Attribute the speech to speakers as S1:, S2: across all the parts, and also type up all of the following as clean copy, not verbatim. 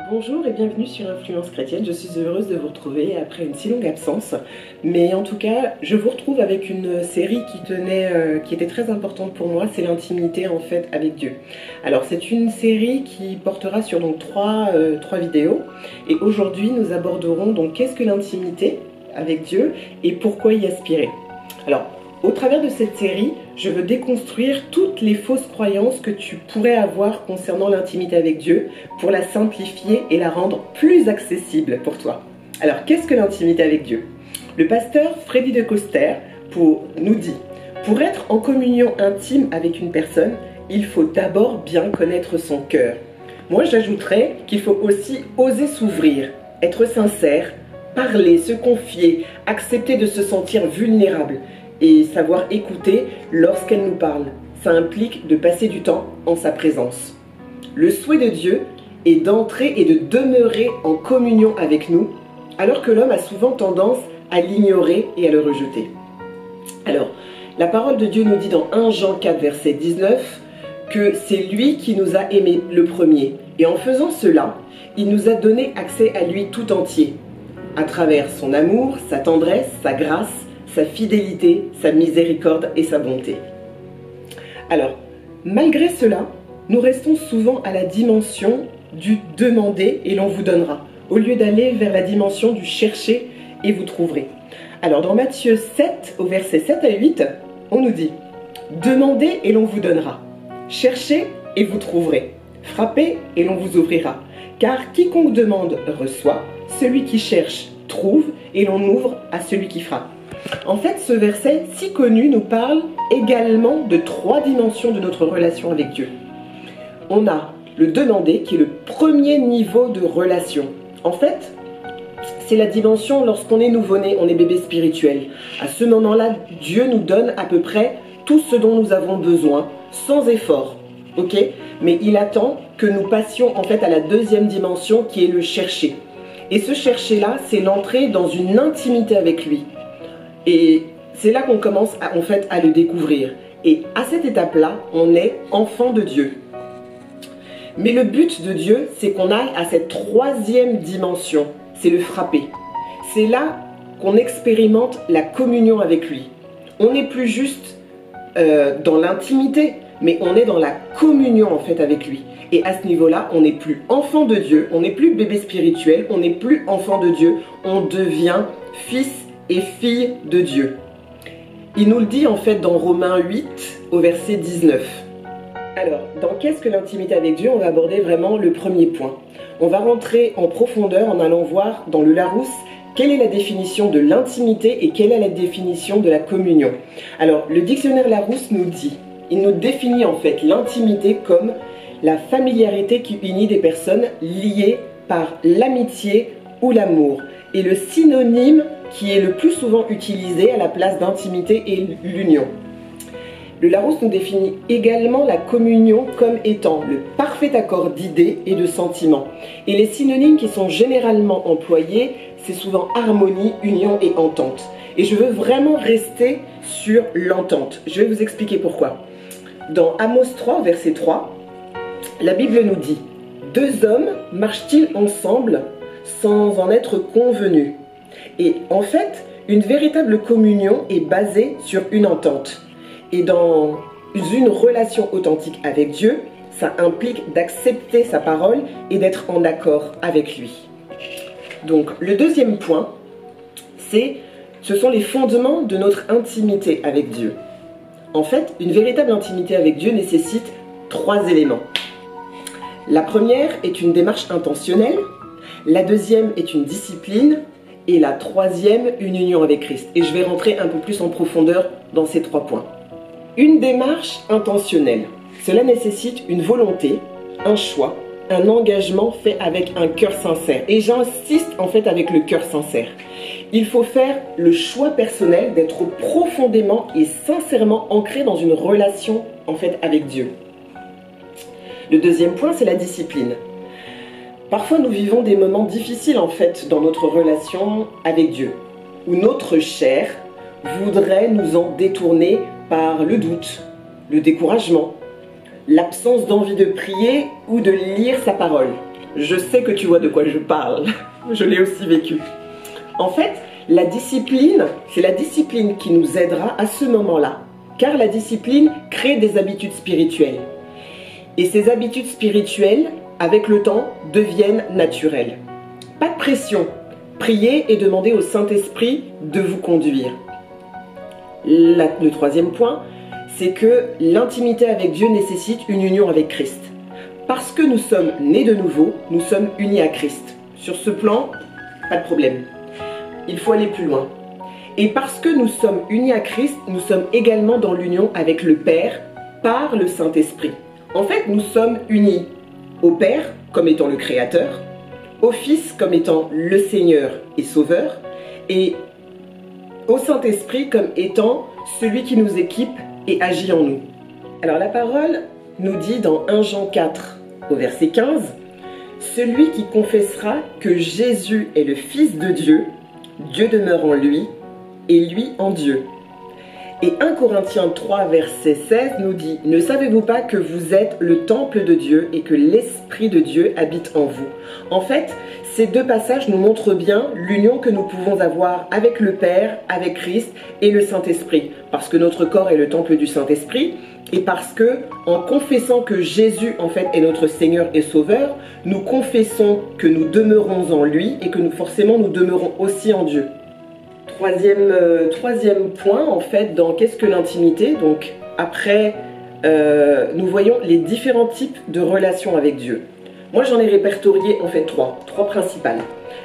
S1: Bonjour et bienvenue sur Influence Chrétienne, je suis heureuse de vous retrouver après une si longue absence. Mais en tout cas, je vous retrouve avec une série qui était très importante pour moi, c'est l'intimité en fait avec Dieu. Alors c'est une série qui portera sur donc trois vidéos. Et aujourd'hui nous aborderons donc qu'est-ce que l'intimité avec Dieu et pourquoi y aspirer. Alors, au travers de cette série, je veux déconstruire toutes les fausses croyances que tu pourrais avoir concernant l'intimité avec Dieu pour la simplifier et la rendre plus accessible pour toi. Alors, qu'est-ce que l'intimité avec Dieu? Le pasteur Freddy de Coster nous dit « Pour être en communion intime avec une personne, il faut d'abord bien connaître son cœur. » Moi, j'ajouterais qu'il faut aussi oser s'ouvrir, être sincère, parler, se confier, accepter de se sentir vulnérable et savoir écouter lorsqu'elle nous parle. Ça implique de passer du temps en sa présence. Le souhait de Dieu est d'entrer et de demeurer en communion avec nous, alors que l'homme a souvent tendance à l'ignorer et à le rejeter. Alors, la parole de Dieu nous dit dans 1 Jean 4, verset 19, que c'est lui qui nous a aimés le premier. Et en faisant cela, il nous a donné accès à lui tout entier, à travers son amour, sa tendresse, sa grâce, sa fidélité, sa miséricorde et sa bonté. Alors, malgré cela, nous restons souvent à la dimension du demander et l'on vous donnera, au lieu d'aller vers la dimension du chercher et vous trouverez. Alors, dans Matthieu 7, au verset 7 à 8, on nous dit « Demandez et l'on vous donnera, cherchez et vous trouverez, frappez et l'on vous ouvrira, car quiconque demande reçoit, celui qui cherche trouve et l'on ouvre à celui qui frappe. » En fait, ce verset si connu nous parle également de trois dimensions de notre relation avec Dieu. On a le demander qui est le premier niveau de relation. En fait, c'est la dimension lorsqu'on est nouveau-né, on est bébé spirituel. À ce moment-là, Dieu nous donne à peu près tout ce dont nous avons besoin, sans effort. Ok ? Mais il attend que nous passions en fait à la deuxième dimension qui est le chercher. Et ce chercher-là, c'est l'entrée dans une intimité avec lui. Et c'est là qu'on commence à le découvrir. Et à cette étape-là, on est enfant de Dieu. Mais le but de Dieu, c'est qu'on aille à cette troisième dimension. C'est le frapper. C'est là qu'on expérimente la communion avec lui. On n'est plus juste dans l'intimité, mais on est dans la communion en fait avec lui. Et à ce niveau-là, on n'est plus enfant de Dieu, on n'est plus bébé spirituel, on n'est plus enfant de Dieu, on devient fils et fille de Dieu. Il nous le dit en fait dans Romains 8 au verset 19. Alors, dans qu'est-ce que l'intimité avec Dieu, on va aborder vraiment le premier point. On va rentrer en profondeur en allant voir dans le Larousse quelle est la définition de l'intimité et quelle est la définition de la communion. Alors, le dictionnaire Larousse nous dit, il nous définit en fait l'intimité comme la familiarité qui unit des personnes liées par l'amitié ou l'amour. Et le synonyme qui est le plus souvent utilisé à la place d'intimité est l'union. Le Larousse nous définit également la communion comme étant le parfait accord d'idées et de sentiments. Et les synonymes qui sont généralement employés, c'est souvent harmonie, union et entente. Et je veux vraiment rester sur l'entente. Je vais vous expliquer pourquoi. Dans Amos 3, verset 3, la Bible nous dit « Deux hommes marchent-ils ensemble sans en être convenus ?» Et en fait, une véritable communion est basée sur une entente. Et dans une relation authentique avec Dieu, ça implique d'accepter sa parole et d'être en accord avec lui. Donc, le deuxième point, ce sont les fondements de notre intimité avec Dieu. En fait, une véritable intimité avec Dieu nécessite trois éléments. La première est une démarche intentionnelle, la deuxième est une discipline, et la troisième, une union avec Christ. Et je vais rentrer un peu plus en profondeur dans ces trois points. Une démarche intentionnelle. Cela nécessite une volonté, un choix, un engagement fait avec un cœur sincère. Et j'insiste en fait avec le cœur sincère. Il faut faire le choix personnel d'être profondément et sincèrement ancré dans une relation en fait avec Dieu. Le deuxième point, c'est la discipline. Parfois, nous vivons des moments difficiles en fait dans notre relation avec Dieu, où notre chair voudrait nous en détourner par le doute, le découragement, l'absence d'envie de prier ou de lire sa parole. je sais que tu vois de quoi je parle. Je l'ai aussi vécu. En fait, la discipline, c'est la discipline qui nous aidera à ce moment-là. Car la discipline crée des habitudes spirituelles. Et ces habitudes spirituelles, avec le temps, deviennent naturelles. Pas de pression. Priez et demandez au Saint-Esprit de vous conduire. Le troisième point, c'est que l'intimité avec Dieu nécessite une union avec Christ. Parce que nous sommes nés de nouveau, nous sommes unis à Christ. Sur ce plan, pas de problème. Il faut aller plus loin. Et parce que nous sommes unis à Christ, nous sommes également dans l'union avec le Père par le Saint-Esprit. En fait, nous sommes unis au Père comme étant le Créateur, au Fils comme étant le Seigneur et Sauveur, et au Saint-Esprit comme étant celui qui nous équipe et agit en nous. Alors la parole nous dit dans 1 Jean 4 au verset 15, « Celui qui confessera que Jésus est le Fils de Dieu, Dieu demeure en lui, et lui en Dieu. » Et 1 Corinthiens 3 verset 16 nous dit « Ne savez-vous pas que vous êtes le temple de Dieu et que l'Esprit de Dieu habite en vous ?» En fait, ces deux passages nous montrent bien l'union que nous pouvons avoir avec le Père, avec Christ et le Saint-Esprit. Parce que notre corps est le temple du Saint-Esprit et parce que, en confessant que Jésus en fait est notre Seigneur et Sauveur, nous confessons que nous demeurons en lui et que nous demeurons aussi en Dieu. Troisième point, en fait, dans qu'est-ce que l'intimité. Donc, après, nous voyons les différents types de relations avec Dieu. Moi, j'en ai répertorié, en fait, trois principales.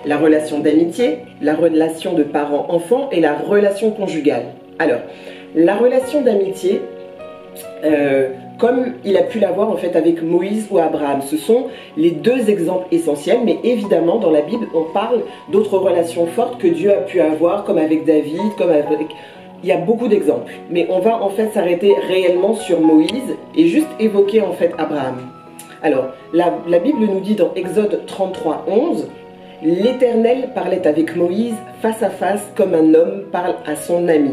S1: La relation d'amitié, la relation de parents-enfants et la relation conjugale. Alors, la relation d'amitié, comme il a pu l'avoir en fait avec Moïse ou Abraham. Ce sont les deux exemples essentiels, mais évidemment dans la Bible on parle d'autres relations fortes que Dieu a pu avoir, comme avec David, comme avec... Il y a beaucoup d'exemples, mais on va en fait s'arrêter réellement sur Moïse et juste évoquer en fait Abraham. Alors, la Bible nous dit dans Exode 33, 11, « L'Éternel parlait avec Moïse face à face comme un homme parle à son ami. »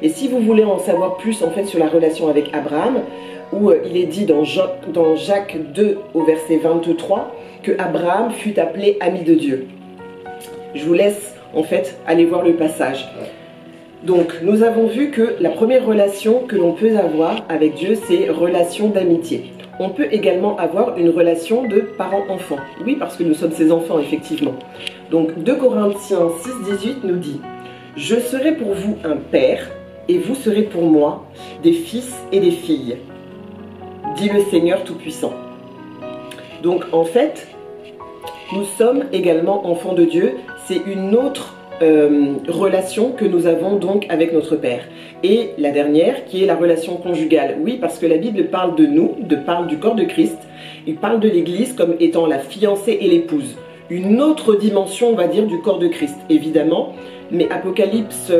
S1: Et si vous voulez en savoir plus en fait sur la relation avec Abraham, où il est dit dans Jacques 2 au verset 23 que Abraham fut appelé ami de Dieu. Je vous laisse en fait aller voir le passage. Donc nous avons vu que la première relation que l'on peut avoir avec Dieu, c'est relation d'amitié. On peut également avoir une relation de parent-enfant. Oui, parce que nous sommes ses enfants effectivement. Donc 2 Corinthiens 6, 18 nous dit « Je serai pour vous un père et vous serez pour moi des fils et des filles, dit le Seigneur Tout-Puissant. » Donc en fait, nous sommes également enfants de Dieu. C'est une autre relation que nous avons donc avec notre Père. Et la dernière, qui est la relation conjugale. Oui, parce que la Bible parle de nous, parle du corps de Christ. Il parle de l'Église comme étant la fiancée et l'épouse. Une autre dimension, on va dire, du corps de Christ, évidemment. Mais Apocalypse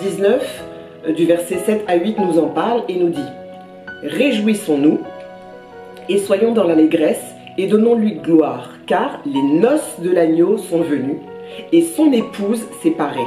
S1: 19, du verset 7 à 8, nous en parle et nous dit « Réjouissons-nous et soyons dans l'allégresse et donnons-lui gloire, car les noces de l'agneau sont venues et son épouse s'est parée.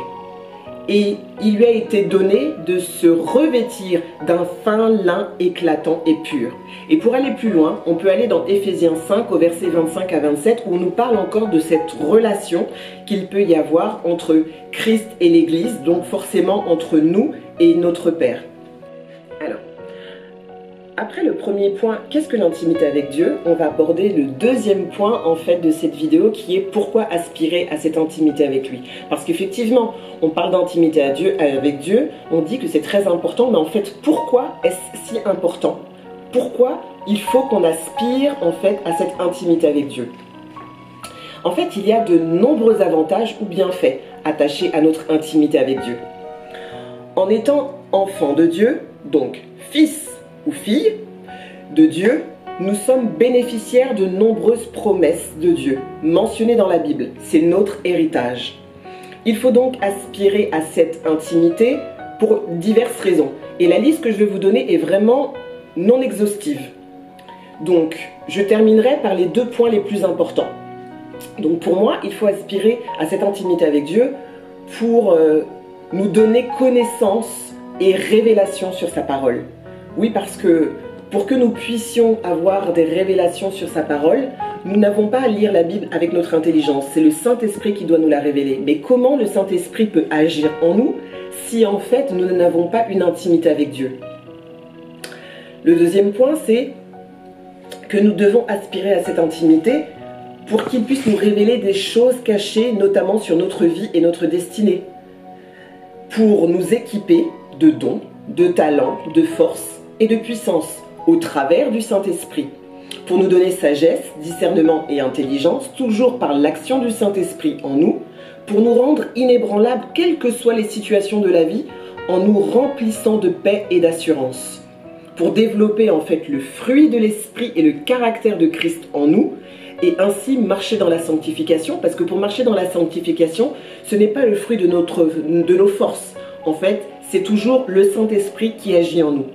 S1: Et il lui a été donné de se revêtir d'un fin lin éclatant et pur. » Et pour aller plus loin, on peut aller dans Éphésiens 5 au verset 25 à 27 où on nous parle encore de cette relation qu'il peut y avoir entre Christ et l'Église, donc forcément entre nous et notre Père. Alors, après le premier point, qu'est-ce que l'intimité avec Dieu? On va aborder le deuxième point en fait de cette vidéo qui est pourquoi aspirer à cette intimité avec lui. Parce qu'effectivement, on parle d'intimité avec Dieu, on dit que c'est très important, mais en fait, pourquoi est-ce si important? Pourquoi il faut qu'on aspire en fait à cette intimité avec Dieu? En fait, il y a de nombreux avantages ou bienfaits attachés à notre intimité avec Dieu. En étant enfant de Dieu, donc fils ou fille de Dieu, nous sommes bénéficiaires de nombreuses promesses de Dieu mentionnées dans la Bible. C'est notre héritage. Il faut donc aspirer à cette intimité pour diverses raisons. Et la liste que je vais vous donner est vraiment non exhaustive. Donc, je terminerai par les deux points les plus importants. Donc pour moi, il faut aspirer à cette intimité avec Dieu pour nous donner connaissance et révélation sur sa parole. Oui, parce que pour que nous puissions avoir des révélations sur sa parole, Nous n'avons pas à lire la Bible avec notre intelligence, c'est le Saint-Esprit qui doit nous la révéler. Mais comment le Saint-Esprit peut agir en nous si en fait nous n'avons pas une intimité avec Dieu? Le deuxième point, c'est que nous devons aspirer à cette intimité pour qu'il puisse nous révéler des choses cachées, notamment sur notre vie et notre destinée, pour nous équiper de dons, de talents, de force et de puissance au travers du Saint-Esprit, pour nous donner sagesse, discernement et intelligence, toujours par l'action du Saint-Esprit en nous, pour nous rendre inébranlables quelles que soient les situations de la vie, en nous remplissant de paix et d'assurance, pour développer en fait le fruit de l'Esprit et le caractère de Christ en nous, et ainsi marcher dans la sanctification, parce que pour marcher dans la sanctification, ce n'est pas le fruit de nos forces. En fait, c'est toujours le Saint-Esprit qui agit en nous.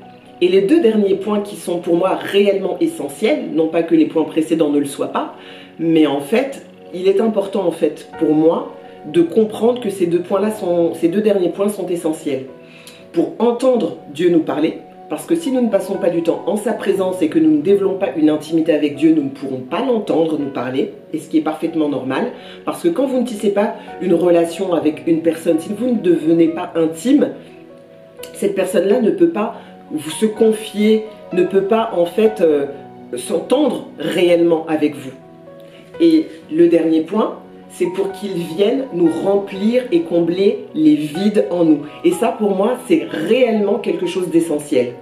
S1: Et les deux derniers points qui sont pour moi réellement essentiels, non pas que les points précédents ne le soient pas, mais en fait, il est important en fait pour moi de comprendre que ces deux derniers points sont essentiels. Pour entendre Dieu nous parler, parce que si nous ne passons pas du temps en sa présence et que nous ne développons pas une intimité avec Dieu, nous ne pourrons pas l'entendre nous parler, et ce qui est parfaitement normal, parce que quand vous ne tissez pas une relation avec une personne, si vous ne devenez pas intime, cette personne-là ne peut pas se confier, ne peut pas en fait s'entendre réellement avec vous. Et le dernier point, c'est pour qu'il vienne nous remplir et combler les vides en nous. Et ça, pour moi, c'est réellement quelque chose d'essentiel.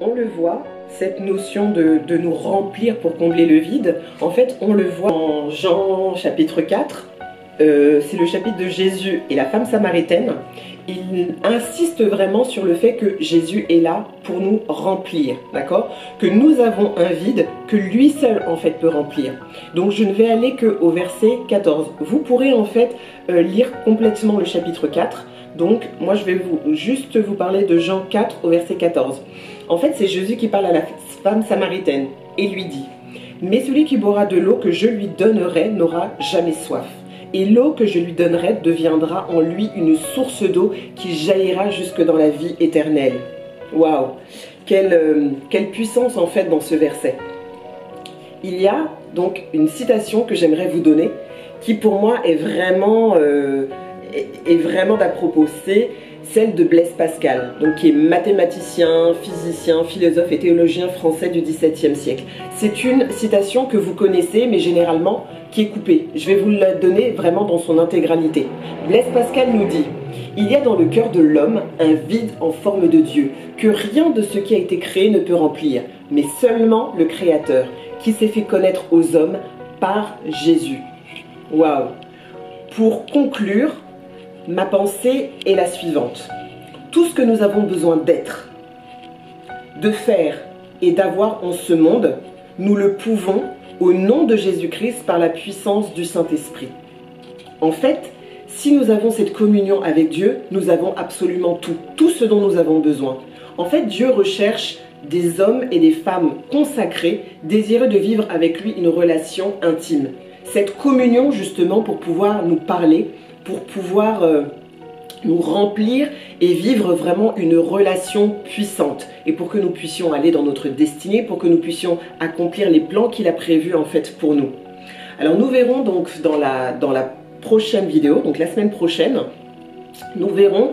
S1: On le voit, cette notion de nous remplir pour combler le vide, en fait, on le voit en Jean chapitre 4. C'est le chapitre de Jésus et la femme samaritaine. Il insiste vraiment sur le fait que Jésus est là pour nous remplir, d'accord? Que nous avons un vide que lui seul en fait peut remplir. Donc je ne vais aller qu'au verset 14. Vous pourrez en fait lire complètement le chapitre 4. Donc moi je vais juste vous parler de Jean 4 au verset 14. En fait c'est Jésus qui parle à la femme samaritaine et lui dit: mais celui qui boira de l'eau que je lui donnerai n'aura jamais soif. Et l'eau que je lui donnerai deviendra en lui une source d'eau qui jaillira jusque dans la vie éternelle. Waouh! Quelle puissance en fait dans ce verset. Il y a donc une citation que j'aimerais vous donner qui pour moi est vraiment d'à propos. C'est celle de Blaise Pascal, donc qui est mathématicien, physicien, philosophe et théologien français du XVIIe siècle. C'est une citation que vous connaissez, mais généralement qui est coupée. Je vais vous la donner vraiment dans son intégralité. Blaise Pascal nous dit: il y a dans le cœur de l'homme un vide en forme de Dieu, que rien de ce qui a été créé ne peut remplir, mais seulement le Créateur, qui s'est fait connaître aux hommes par Jésus. Waouh! Pour conclure, ma pensée est la suivante. Tout ce que nous avons besoin d'être, de faire et d'avoir en ce monde, nous le pouvons au nom de Jésus-Christ par la puissance du Saint-Esprit. En fait, si nous avons cette communion avec Dieu, nous avons absolument tout ce dont nous avons besoin. En fait, Dieu recherche des hommes et des femmes consacrés, désireux de vivre avec lui une relation intime. Cette communion justement pour pouvoir nous parler, pour pouvoir nous remplir et vivre vraiment une relation puissante, et pour que nous puissions aller dans notre destinée, pour que nous puissions accomplir les plans qu'il a prévus en fait pour nous. Alors nous verrons donc dans la prochaine vidéo, donc la semaine prochaine, nous verrons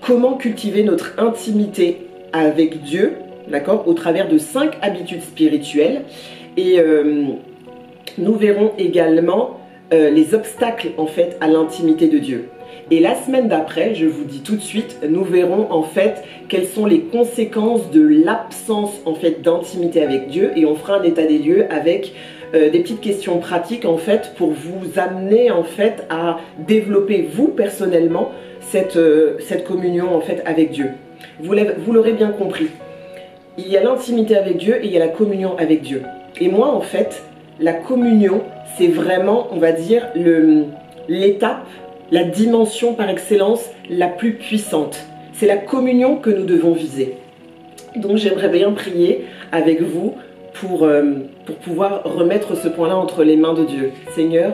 S1: comment cultiver notre intimité avec Dieu, d'accord, au travers de 5 habitudes spirituelles, et nous verrons également les obstacles en fait à l'intimité de Dieu. Et la semaine d'après, je vous dis tout de suite, nous verrons en fait quelles sont les conséquences de l'absence en fait d'intimité avec Dieu, et on fera un état des lieux avec des petites questions pratiques en fait pour vous amener en fait à développer vous personnellement cette communion en fait avec Dieu. Vous l'aurez bien compris. Il y a l'intimité avec Dieu et il y a la communion avec Dieu. Et moi en fait, la communion, c'est vraiment, on va dire, l'étape, la dimension par excellence la plus puissante. C'est la communion que nous devons viser. Donc j'aimerais bien prier avec vous pour pouvoir remettre ce point-là entre les mains de Dieu. Seigneur,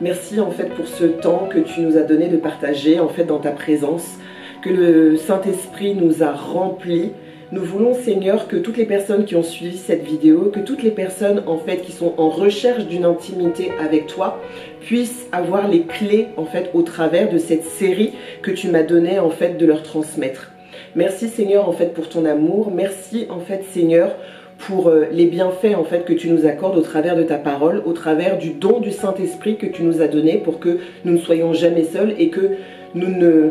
S1: merci en fait pour ce temps que tu nous as donné de partager en fait dans ta présence, que le Saint-Esprit nous a remplis Nous voulons, Seigneur, que toutes les personnes qui ont suivi cette vidéo, que toutes les personnes en fait qui sont en recherche d'une intimité avec toi, puissent avoir les clés en fait au travers de cette série que tu m'as donné en fait de leur transmettre. Merci Seigneur en fait pour ton amour, merci en fait Seigneur pour les bienfaits en fait que tu nous accordes au travers de ta parole, au travers du don du Saint-Esprit que tu nous as donné pour que nous ne soyons jamais seuls et que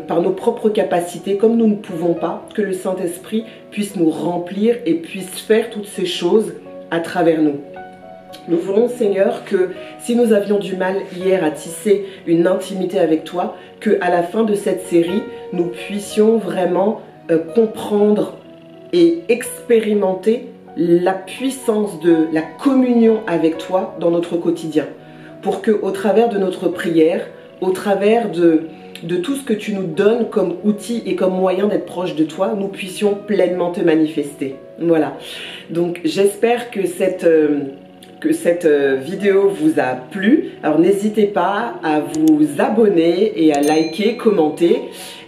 S1: par nos propres capacités, comme nous ne pouvons pas, que le Saint-Esprit puisse nous remplir et puisse faire toutes ces choses à travers nous. Nous voulons, Seigneur, que si nous avions du mal hier à tisser une intimité avec toi, qu'à la fin de cette série, nous puissions vraiment comprendre et expérimenter la puissance de la communion avec toi dans notre quotidien. Pour que, au travers de notre prière, au travers de tout ce que tu nous donnes comme outil et comme moyen d'être proche de toi, nous puissions pleinement te manifester. Voilà. Donc j'espère que cette vidéo vous a plu. Alors n'hésitez pas à vous abonner et à liker, commenter.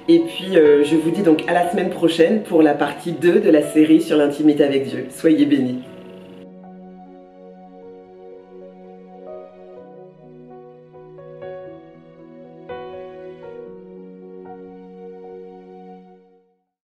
S1: Et puis je vous dis donc à la semaine prochaine pour la partie 2 de la série sur l'intimité avec Dieu. Soyez bénis.